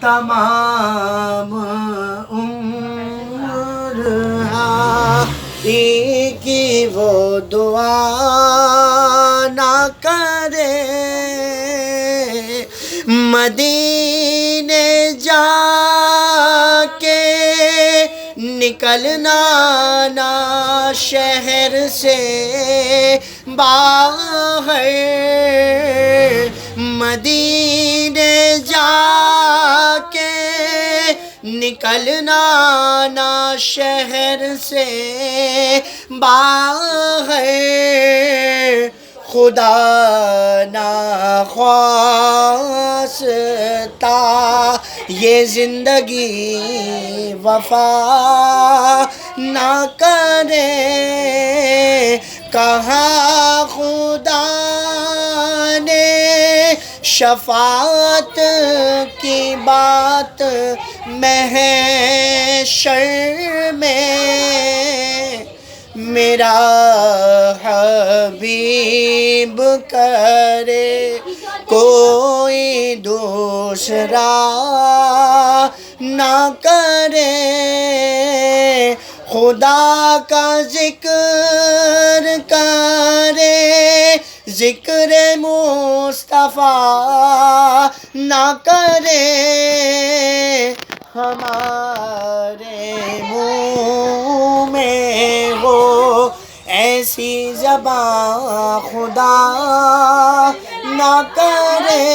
تمام عمر کی وہ دعا نہ کرے، مدینے جا کے نکلنا نہ شہر سے باہر، مدینے جا کے نکلنا نہ شہر سے باہر، خدا نخواستہ یہ زندگی وفا نہ کرے، کہا خدا نے شفاعت کی بات محشر میں، میرا حبیب کرے کوئی دوسرا نہ کرے، خدا کا ذکر کرے ذکر مصطفیٰ نہ کرے، ہمارے منہ میں وہ ایسی زبان خدا نہ کرے۔